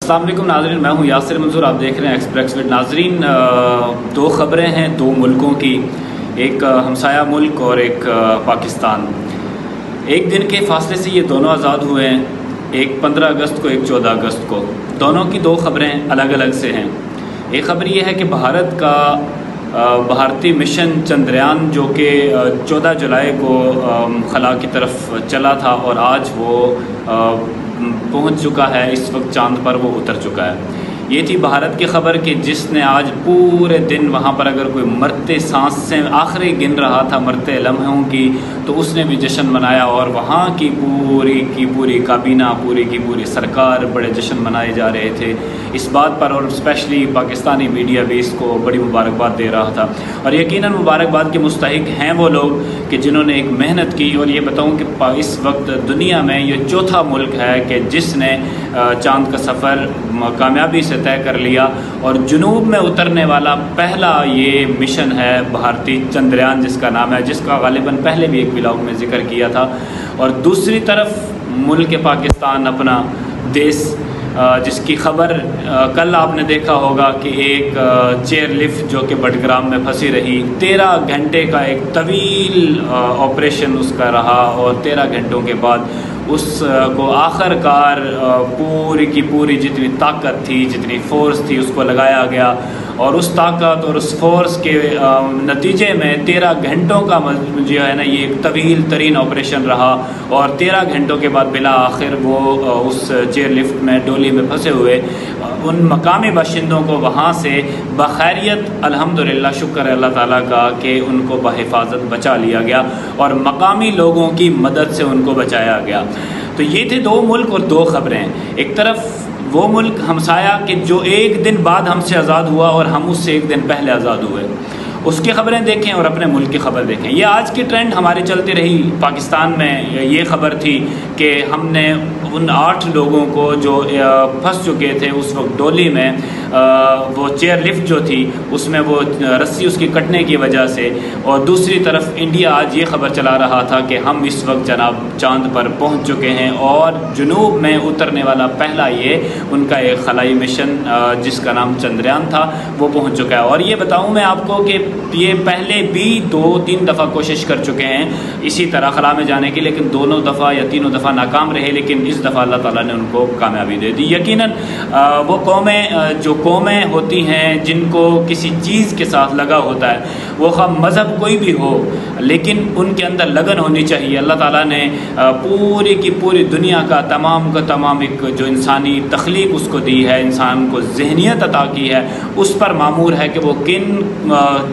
السلام علیکم ناظرین، میں ہوں یاسر منظور، آپ دیکھ رہے ہیں ایکسپریس ویڈ۔ ناظرین، دو خبریں ہیں دو ملکوں کی، ایک ہمسایہ ملک اور ایک پاکستان۔ ایک دن کے فاصلے سے یہ دونوں آزاد ہوئے ہیں، ایک 15 اگست کو، ایک 14 اگست کو۔ دونوں کی دو خبریں الگ الگ سے ہیں۔ ایک خبر یہ ہے کہ بھارت کا بھارتی مشن چندریان جو کہ 14 جولائی کو خلا کی طرف چلا تھا اور آج وہ پہنچ چکا ہے، اس وقت چاند پر وہ اتر چکا ہے۔ یہ تھی بھارت کی خبر کہ جس نے آج پورے دن وہاں پر اگر کوئی مرتے سانس سے آخری گن رہا تھا مرتے لمحوں کی، تو اس نے بھی جشن منایا اور وہاں کی پوری کابینہ، پوری کی پوری سرکار بڑے جشن منائے جا رہے تھے اس بات پر، اور اسپیشلی پاکستانی میڈیا بھی اس کو بڑی مبارکباد دے رہا تھا۔ اور یقیناً مبارکباد کے مستحق ہیں وہ لوگ کہ جنہوں نے ایک محنت کی۔ اور یہ بتاؤں کہ اس وقت دنیا میں یہ چوتھا ملک ہے کہ جس نے چاند کا سفر کامیابی سے طے کر لیا، اور جنوب میں اترنے والا پہلا یہ مشن ہے بھارتی چندریان جس کا نام ہے، جس کا غالباً پہلے بھی ایک ولاگ میں ذکر کیا تھا۔ اور دوسری طرف ملک پاکستان، اپنا دیس، جس کی خبر کل آپ نے دیکھا ہوگا کہ ایک چیئر لفٹ جو کہ بٹگرام میں پھنسی رہی، 13 گھنٹے کا ایک طویل آپریشن اس کا رہا، اور 13 گھنٹوں کے بعد اس کو آخر کار پوری کی پوری جتنی طاقت تھی، جتنی فورس تھی، اس کو لگایا گیا، اور اس طاقت اور اس فورس کے نتیجے میں 13 گھنٹوں کا جو ہے نا یہ ایک طویل ترین آپریشن رہا، اور 13 گھنٹوں کے بعد بلا آخر وہ اس چیئر لفٹ میں ڈولی میں پھنسے ہوئے ان مقامی باشندوں کو وہاں سے بخیریت، الحمدللہ، شکر ہے اللہ تعالیٰ کا کہ ان کو بحفاظت بچا لیا گیا اور مقامی لوگوں کی مدد سے ان کو بچایا گیا۔ تو یہ تھے دو ملک اور دو خبریں۔ ایک طرف وہ ملک ہمسایہ کہ جو ایک دن بعد ہم سے آزاد ہوا اور ہم اس سے ایک دن پہلے آزاد ہوئے، اس کی خبریں دیکھیں اور اپنے ملک کی خبر دیکھیں۔ یہ آج کی ٹرینڈ ہماری چلتی رہی پاکستان میں۔ یہ خبر تھی کہ ہم نے ان 8 لوگوں کو جو پھنس چکے تھے اس وقت ڈولی میں، وہ چیئر لفٹ جو تھی اس میں وہ رسی اس کی کٹنے کی وجہ سے، اور دوسری طرف انڈیا آج یہ خبر چلا رہا تھا کہ ہم اس وقت جناب چاند پر پہنچ چکے ہیں، اور جنوب میں اترنے والا پہلا یہ ان کا ایک خلائی مشن جس کا نام چندریان تھا وہ پہنچ چکا ہے۔ اور یہ بتاؤں میں آپ کو کہ یہ پہلے بھی 2-3 دفعہ کوشش کر چکے ہیں اسی طرح خلا میں جانے کی، لیکن دونوں دفعہ یا تینوں دفعہ ناکام رہے، لیکن اس دفعہ اللہ تعالیٰ نے ان کو کامیابی دے دی۔ یقیناً وہ قومیں ہوتی ہیں جن کو کسی چیز کے ساتھ لگا ہوتا ہے، وہ مذہب کوئی بھی ہو، لیکن ان کے اندر لگن ہونی چاہیے۔ اللہ تعالیٰ نے پوری کی پوری دنیا کا تمام ایک جو انسانی تخلیق اس کو دی ہے، انسان کو ذہنیت عطا کی ہے، اس پر معمور ہے کہ وہ کن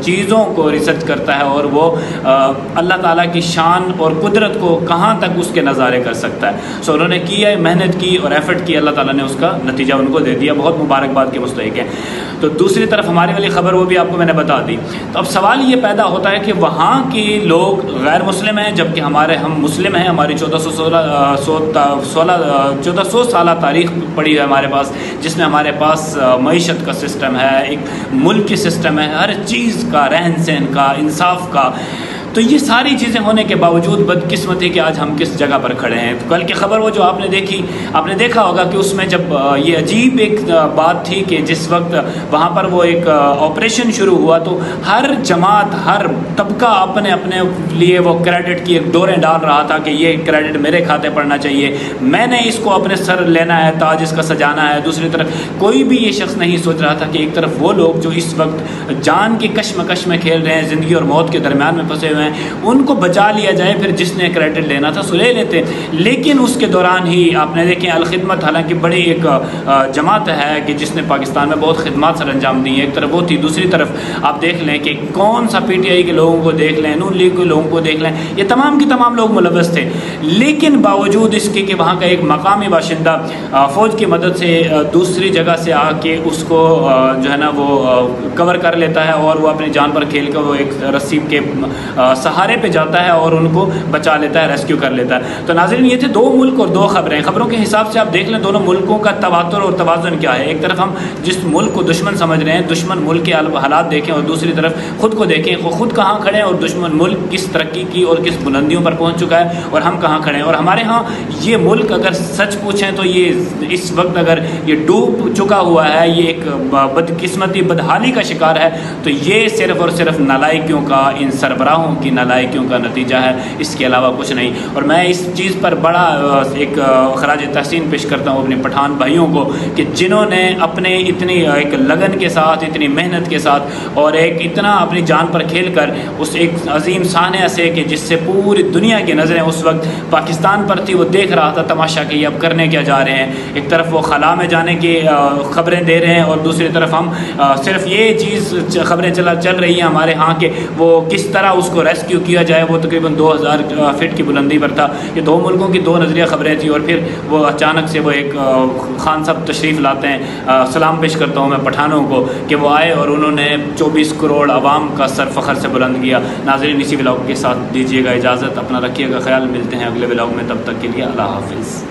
چیزوں کو ریسرچ کرتا ہے، اور وہ اللہ تعالیٰ کی شان اور قدرت کو کہاں تک اس کے نظارے کر سکتا ہے۔ سو انہوں نے کیا، محنت کی اور ایفرٹ کی، اللہ تعالیٰ نے اس کا نتیجہ ان کو دے دیا، بہت مبارکباد کے مستحق ہیں۔ تو دوسری طرف ہماری والی خبر وہ بھی آپ کو میں نے بتا دی۔ تو اب سوال یہ پیدا ہوتا ہے کہ وہاں کے لوگ غیر مسلم ہیں جبکہ ہم مسلم ہیں، ہماری 1400 سالہ تاریخ پڑی ہے ہمارے پاس، جس میں ہمارے پاس معیشت کا سسٹم ہے، ایک ملکی سسٹم ہے، ہر چیز کا، رہن سہن کا، انصاف کا۔ تو یہ ساری چیزیں ہونے کے باوجود بدقسمتی کہ آج ہم کس جگہ پر کھڑے ہیں۔ تو کل کی خبر وہ جو آپ نے دیکھا ہوگا کہ اس میں جب یہ عجیب ایک بات تھی کہ جس وقت وہاں پر وہ ایک آپریشن شروع ہوا تو ہر جماعت، ہر طبقہ اپنے لیے وہ کریڈٹ کی ایک ڈوریں ڈال رہا تھا کہ یہ کریڈٹ میرے کھاتے پڑنا چاہیے، میں نے اس کو اپنے سر لینا ہے، تاج اس کا سجانا ہے۔ دوسری طرف کوئی بھی یہ شخص نہیں سوچ رہا تھا کہ ایک طرف وہ لوگ جو اس وقت جان کی کشمکش میں کھیل رہے ہیں، زندگی اور موت کے درمیان میں پھنسے ہوئے ہیں، ان کو بچا لیا جائے، پھر جس نے کریڈٹ لینا تھا سو لے لیتے۔ لیکن اس کے دوران ہی آپ نے دیکھیں الخدمت، حالانکہ بڑی ایک جماعت ہے کہ جس نے پاکستان میں بہت خدمات سر انجام دی ہیں، ایک طرف وہ تھی، دوسری طرف آپ دیکھ لیں کہ کون سا پی ٹی آئی کے لوگوں کو دیکھ لیں، نون لیگ کے لوگوں کو دیکھ لیں، یہ تمام کے تمام لوگ ملوث تھے۔ لیکن باوجود اس کے کہ وہاں کا ایک مقامی باشندہ فوج کی مدد سے دوسری جگہ سے آ کے اس کو جو ہے نا وہ کور کر لیتا ہے، اور وہ اپنی جان پر کھیل کر وہ ایک رسی کے سہارے پہ جاتا ہے اور ان کو بچا لیتا ہے، ریسکیو کر لیتا ہے۔ تو ناظرین یہ تھے دو ملک اور دو خبریں۔ خبروں کے حساب سے آپ دیکھ لیں دونوں ملکوں کا تواتر اور توازن کیا ہے۔ ایک طرف ہم جس ملک کو دشمن سمجھ رہے ہیں، دشمن ملک کے حالات دیکھیں، اور دوسری طرف خود کو دیکھیں، خود کہاں کھڑے ہیں اور دشمن ملک کس ترقی کی اور کس بلندیوں پر پہنچ چکا ہے اور ہم کہاں کھڑے ہیں۔ اور ہمارے ہاں یہ ملک اگر سچ پوچھیں تو یہ اس وقت اگر یہ ڈوب چکا ہوا ہے، یہ ایک بدقسمتی بدحالی کا شکار ہے، تو یہ صرف اور صرف نالائکیوں کا، ان سربراہوں کی نالائکیوں کا نتیجہ ہے، اس کے علاوہ کچھ نہیں۔ اور میں اس چیز پر بڑا ایک خراج تحسین پیش کرتا ہوں اپنے پٹھان بھائیوں کو کہ جنہوں نے اپنے اتنی ایک لگن کے ساتھ، اتنی محنت کے ساتھ اور ایک اتنا اپنی جان پر کھیل کر اس ایک عظیم سانحہ سے کہ جس سے پوری دنیا کی نظریں اس وقت پاکستان پر تھی، وہ دیکھ رہا تھا تماشا کہ یہ اب کرنے کیا جا رہے ہیں۔ ایک طرف وہ خلا میں جانے کی خبریں دے رہے ہیں اور دوسری طرف ہم صرف یہ چیز خبریں چل رہی ہیں ہمارے ہاں کہ وہ کس طرح اس کو ریسکیو کیا جائے۔ وہ تقریباً 2000 فٹ کی بلندی پر تھا۔ یہ دو ملکوں کی دو نظریہ خبریں تھیں اور پھر وہ اچانک سے وہ ایک خان صاحب تشریف لاتے ہیں۔ سلام پیش کرتا ہوں میں پٹھانوں کو کہ وہ آئے اور انہوں نے 24 کروڑ عوام کا سر فخر سے بلند کیا۔ ناظرین اسی ولاگ کے ساتھ دیجیے گا اجازت، اپنا رکھیے گا خیال، ملتے ہیں اگلے ولاگ میں، تب تک کے لیے اللہ حافظ۔